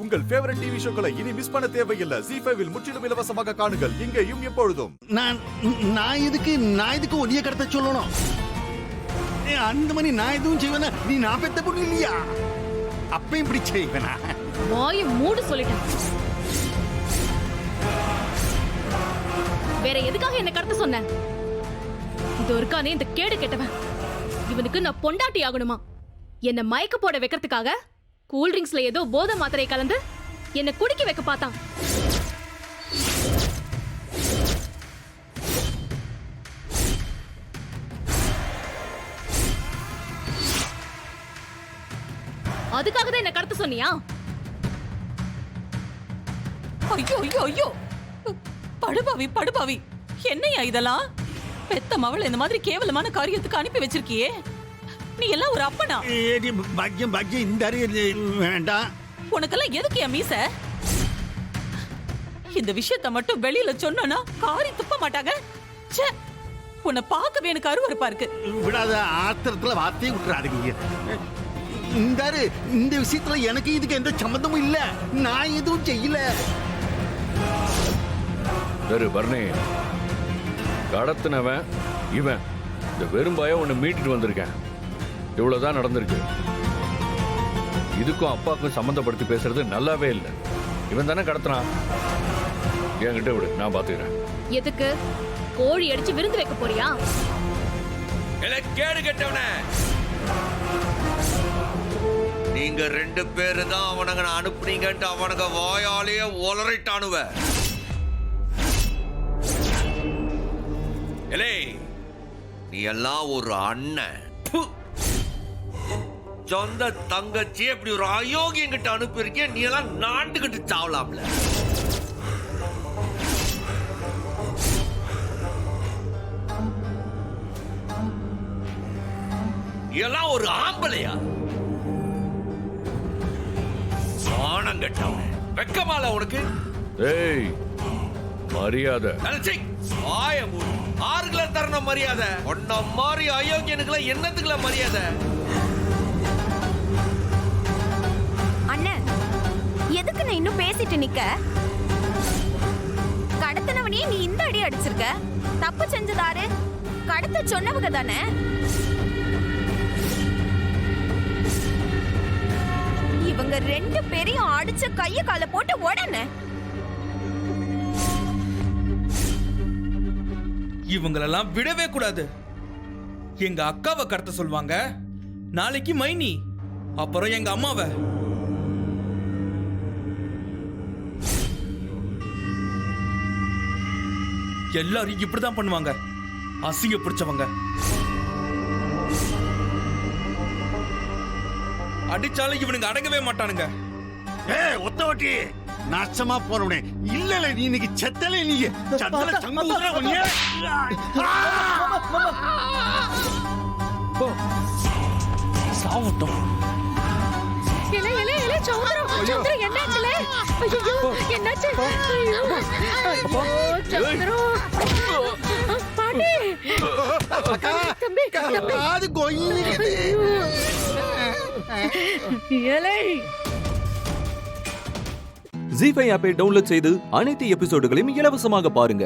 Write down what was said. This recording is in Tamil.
உங்கள் ஃபேவரட் டிவி ஷோக்களை இனி மிஸ் பண்ண தேவையில்லை. ZEE5 இல் முற்றிலும் இலவசமாக காணுங்கள். இங்கேயும் எப்பொழுதும். நான் இதுக்கு ஒதிய கடத்த சொல்லணும். அந்த மாதிரி நான் எதுவும் செய்வேனா? நீ நான் பெத்த பொண்ணு இல்லையா? அப்ப இப்படி செய்வேனா? வாயை மூடு சொல்லிட்டேன். வேற எதுக்காக என்ன கடத்த சொன்ன? இது ஒருக்கானே இந்த கேடு கெட்டவன். இவனுக்கு நான் பொண்டாட்டி ஆகணுமா? என்ன மயக்க போட வைக்கிறதுக்காக கூல்ட்ரிங்க்ஸ்ல ஏதோ போதை மாத்திரை கலந்து என்ன குடிக்க வைக்க பார்த்தான். அதுக்காக தான் என்ன கடத்த சொன்னியா? ஐயோ ஐயோ ஐயோ, படுபாவி என்னையா இதெல்லாம்? பெத்த மவள இந்த மாதிரி கேவலமான காரியத்துக்கு அனுப்பி வச்சிருக்கியே. நீ எல்லாம் ஒரு அப்பனா? பாக்கியம் இந்த வேண்டாம். உனக்கெல்லாம் எதுக்கு என் மீச? இந்த விஷயத்த மட்டும் வெளியில சொன்னா காரி துப்ப மாட்டாங்க. ச்சே, உன்னை பார்க்கவே எனக்கு அருவருப்பா இருக்கு. விடாத ஆத்திரத்துல வார்த்தையை விட்டுறாதீங்க. இந்த விஷயத்துல எனக்கு இதுக்கு எந்த சம்பந்தமும் இல்ல. நான் எதுவும் செய்யல. பர்னே, கடத்தினவன் இவன். இந்த வெறும்பாய உன்னை மீட்டுட்டு வந்திருக்கேன். இவ்வளவுதான் நடந்திருக்கு. இதுக்கும் அப்பாவுக்கும் சம்பந்தப்படுத்தி பேசுறது நல்லாவே இல்லை. இவன் தானே கடத்தினான். என்கிட்ட விடு, நான் பாத்துக்கிறேன். எதுக்கு? கோழி அடிச்சு விருந்து வைக்க போறியா? கேடு கெட்டவன, நீங்க 2 பேரு தான் அவனுங்க அனுப்புனீங்கன்ட்டு அவனுங்க வாயாலேயே ஒலறிட்டானுவ. நீ எல்லாம் ஒரு அண்ணன். சொந்த தங்கச்சி எப்படி ஒரு அயோக்கியம் கிட்ட அனுப்பியிருக்கே. நீ எல்லாம் நாண்டுகிட்டு சாவலாம்ல. எல்லாம் ஒரு ஆம்பளையா? ஆணம் கட்டவன். வெக்கமால உனக்கு? ஏய், மரியாதை. ஆறுகளை தரணும் மரியாதை. ஒன்ன மாதிரி அயோக்கியனுக்குள்ள என்னத்துக்குள்ள மரியாதை? அண்ணன், எதுக்கு நான் இன்னும் பேசிட்டு நிக்க? கடத்தினவனே நீ இந்த அடி அடிச்சிருக்க. தப்பு செஞ்சதாரு? கடத்த சொன்னவங்க தானே. இவங்க 2 பேரையும் அடிச்ச கைய கால போட்டு உடனே இவங்களெல்லாம் விடவே கூடாது. எங்க அக்காவை கடத்த சொல்வாங்க, நாளைக்கு மைனி, அப்புறம் எங்க அம்மாவை. எல்லாரும் இப்படிதான் பண்ணுவாங்க, அசிங்க பிடிச்சவங்க. அடிச்சாலும் இவனுங்க அடங்கவே மாட்டானுங்க. ஒத்தவட்டி நாசமா போறவனே. இல்ல நீ இன்னைக்கு செத்தல. நீ சத்தல சங்கூதுற உன்னைய. சாவட்டும். சந்திரம் என்னாச்சுல? ஐயோ, என்னாச்சு? பாட்டி, தம்பி அது கோயிலுது. ZEE5 ஆப்பை டவுன்லோட் செய்து அனைத்து எபிசோடுகளையும் இலவசமாக பாருங்க.